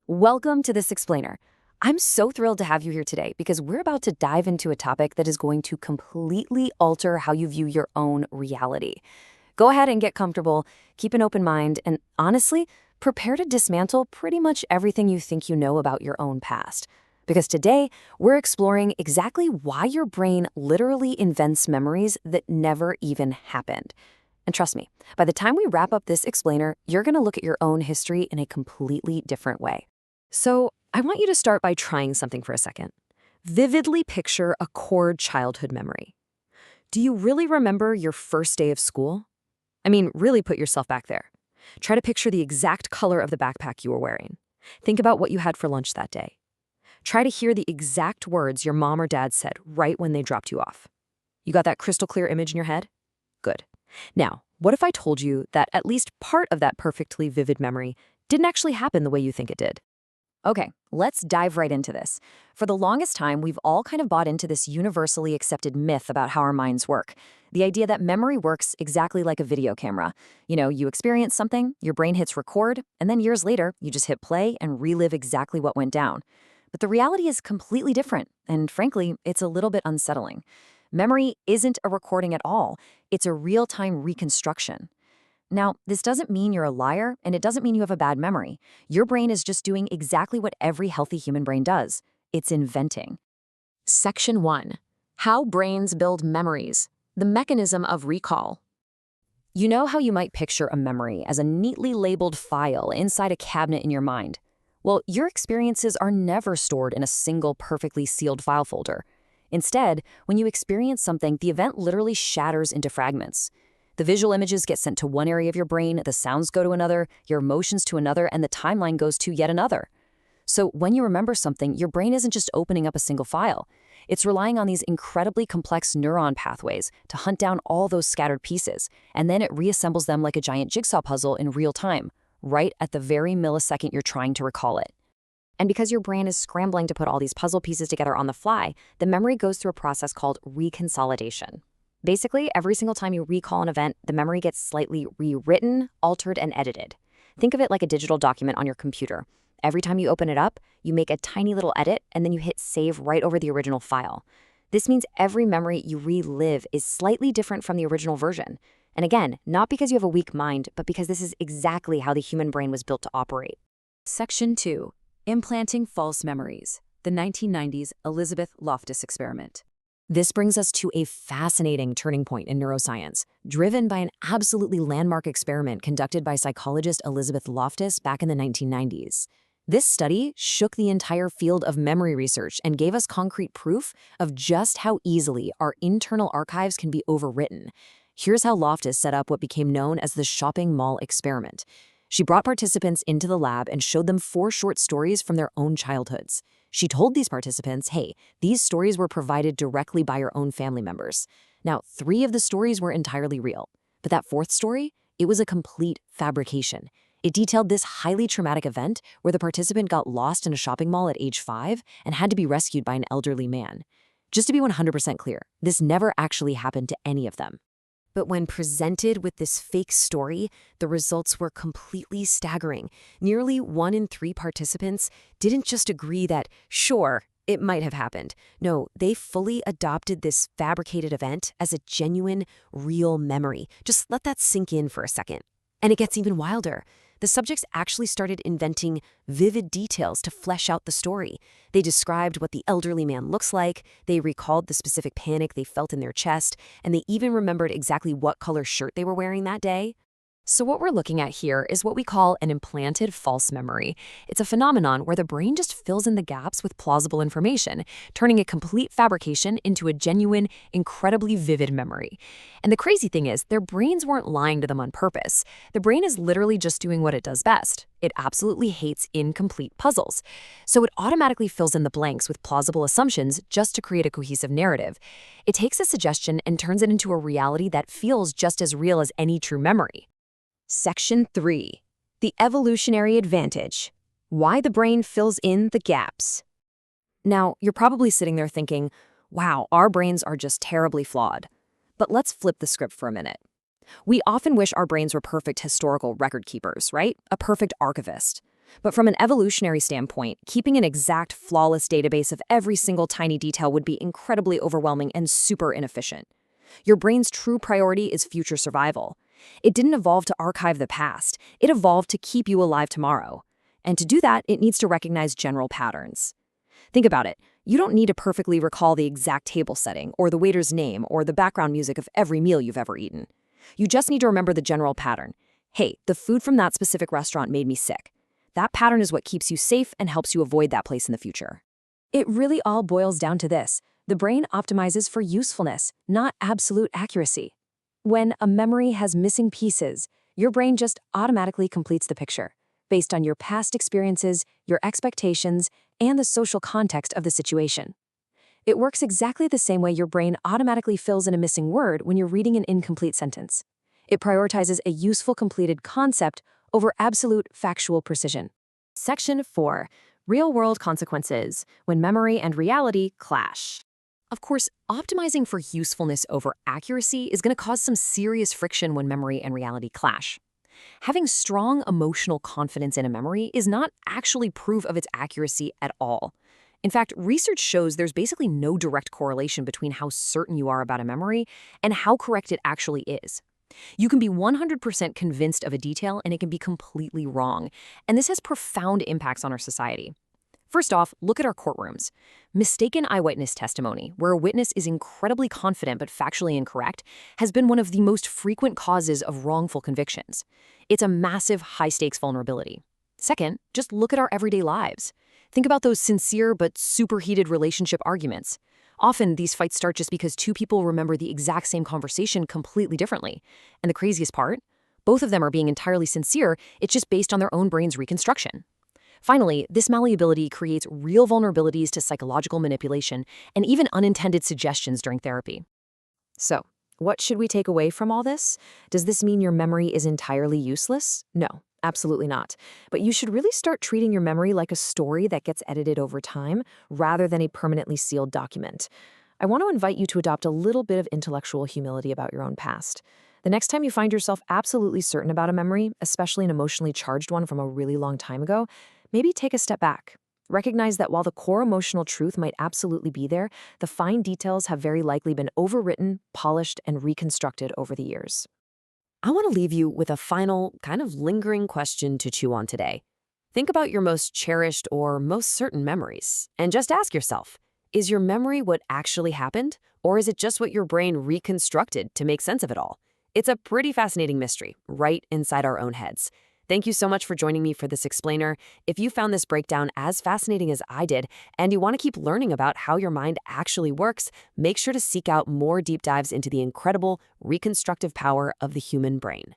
Welcome to This Explainer. I'm so thrilled to have you here today because we're about to dive into a topic that is going to completely alter how you view your own reality. Go ahead and get comfortable, keep an open mind, and honestly, prepare to dismantle pretty much everything you think you know about your own past. Because today, we're exploring exactly why your brain literally invents memories that never even happened. And trust me, by the time we wrap up this explainer, you're going to look at your own history in a completely different way. So, I want you to start by trying something for a second. Vividly picture a core childhood memory. Do you really remember your first day of school? I mean, really put yourself back there. Try to picture the exact color of the backpack you were wearing. Think about what you had for lunch that day. Try to hear the exact words your mom or dad said right when they dropped you off. You got that crystal clear image in your head? Good. Now, what if I told you that at least part of that perfectly vivid memory didn't actually happen the way you think it did? Okay, let's dive right into this. For the longest time, we've all kind of bought into this universally accepted myth about how our minds work. The idea that memory works exactly like a video camera. You experience something, your brain hits record, and then years later, you just hit play and relive exactly what went down. But the reality is completely different, and frankly, it's a little bit unsettling. Memory isn't a recording at all. It's a real-time reconstruction. Now, this doesn't mean you're a liar, and it doesn't mean you have a bad memory. Your brain is just doing exactly what every healthy human brain does. It's inventing. Section 1. How brains build memories. The mechanism of recall. You know how you might picture a memory as a neatly labeled file inside a cabinet in your mind? Well, your experiences are never stored in a single perfectly sealed file folder. Instead, when you experience something, the event literally shatters into fragments. The visual images get sent to one area of your brain, the sounds go to another, your emotions to another, and the timeline goes to yet another. So when you remember something, your brain isn't just opening up a single file. It's relying on these incredibly complex neuron pathways to hunt down all those scattered pieces, and then it reassembles them like a giant jigsaw puzzle in real time, right at the very millisecond you're trying to recall it. And because your brain is scrambling to put all these puzzle pieces together on the fly, the memory goes through a process called reconsolidation. Basically, every single time you recall an event, the memory gets slightly rewritten, altered, and edited. Think of it like a digital document on your computer. Every time you open it up, you make a tiny little edit, and then you hit save right over the original file. This means every memory you relive is slightly different from the original version. And again, not because you have a weak mind, but because this is exactly how the human brain was built to operate. Section 2. Implanting false memories. The 1990s Elizabeth Loftus experiment. This brings us to a fascinating turning point in neuroscience, driven by an absolutely landmark experiment conducted by psychologist Elizabeth Loftus back in the 1990s. This study shook the entire field of memory research and gave us concrete proof of just how easily our internal archives can be overwritten. Here's how Loftus set up what became known as the shopping mall experiment. She brought participants into the lab and showed them 4 short stories from their own childhoods. She told these participants, hey, these stories were provided directly by your own family members. Now, 3 of the stories were entirely real, but that 4th story, it was a complete fabrication. It detailed this highly traumatic event where the participant got lost in a shopping mall at age 5 and had to be rescued by an elderly man. Just to be 100% clear, this never actually happened to any of them. But when presented with this fake story, the results were completely staggering. Nearly 1 in 3 participants didn't just agree that, sure, it might have happened. No, they fully adopted this fabricated event as a genuine, real memory. Just let that sink in for a second. And it gets even wilder. The subjects actually started inventing vivid details to flesh out the story. They described what the elderly man looks like, they recalled the specific panic they felt in their chest, and they even remembered exactly what color shirt they were wearing that day. So what we're looking at here is what we call an implanted false memory. It's a phenomenon where the brain just fills in the gaps with plausible information, turning a complete fabrication into a genuine, incredibly vivid memory. And the crazy thing is, their brains weren't lying to them on purpose. The brain is literally just doing what it does best. It absolutely hates incomplete puzzles. So it automatically fills in the blanks with plausible assumptions just to create a cohesive narrative. It takes a suggestion and turns it into a reality that feels just as real as any true memory. Section 3. The evolutionary advantage. Why the brain fills in the gaps. Now, you're probably sitting there thinking, wow, our brains are just terribly flawed. But let's flip the script for a minute. We often wish our brains were perfect historical record keepers, right? A perfect archivist. But from an evolutionary standpoint, keeping an exact, flawless database of every single tiny detail would be incredibly overwhelming and super inefficient. Your brain's true priority is future survival. It didn't evolve to archive the past. It evolved to keep you alive tomorrow. And to do that, it needs to recognize general patterns. Think about it. You don't need to perfectly recall the exact table setting, or the waiter's name, or the background music of every meal you've ever eaten. You just need to remember the general pattern. Hey, the food from that specific restaurant made me sick. That pattern is what keeps you safe and helps you avoid that place in the future. It really all boils down to this. The brain optimizes for usefulness, not absolute accuracy. When a memory has missing pieces, your brain just automatically completes the picture, based on your past experiences, your expectations, and the social context of the situation. It works exactly the same way your brain automatically fills in a missing word when you're reading an incomplete sentence. It prioritizes a useful completed concept over absolute factual precision. Section 4. Real-world consequences when memory and reality clash. Of course, optimizing for usefulness over accuracy is going to cause some serious friction when memory and reality clash. Having strong emotional confidence in a memory is not actually proof of its accuracy at all. In fact, research shows there's basically no direct correlation between how certain you are about a memory and how correct it actually is. You can be 100% convinced of a detail and it can be completely wrong, and this has profound impacts on our society. First off, look at our courtrooms. Mistaken eyewitness testimony, where a witness is incredibly confident but factually incorrect, has been one of the most frequent causes of wrongful convictions. It's a massive, high-stakes vulnerability. Second, just look at our everyday lives. Think about those sincere but superheated relationship arguments. Often, these fights start just because two people remember the exact same conversation completely differently. And the craziest part? Both of them are being entirely sincere, it's just based on their own brain's reconstruction. Finally, this malleability creates real vulnerabilities to psychological manipulation and even unintended suggestions during therapy. So, what should we take away from all this? Does this mean your memory is entirely useless? No, absolutely not. But you should really start treating your memory like a story that gets edited over time, rather than a permanently sealed document. I want to invite you to adopt a little bit of intellectual humility about your own past. The next time you find yourself absolutely certain about a memory, especially an emotionally charged one from a really long time ago, maybe take a step back. Recognize that while the core emotional truth might absolutely be there, the fine details have very likely been overwritten, polished, and reconstructed over the years. I want to leave you with a final, kind of lingering question to chew on today. Think about your most cherished or most certain memories, and just ask yourself, is your memory what actually happened, or is it just what your brain reconstructed to make sense of it all? It's a pretty fascinating mystery, right inside our own heads. Thank you so much for joining me for this explainer. If you found this breakdown as fascinating as I did, and you want to keep learning about how your mind actually works, make sure to seek out more deep dives into the incredible reconstructive power of the human brain.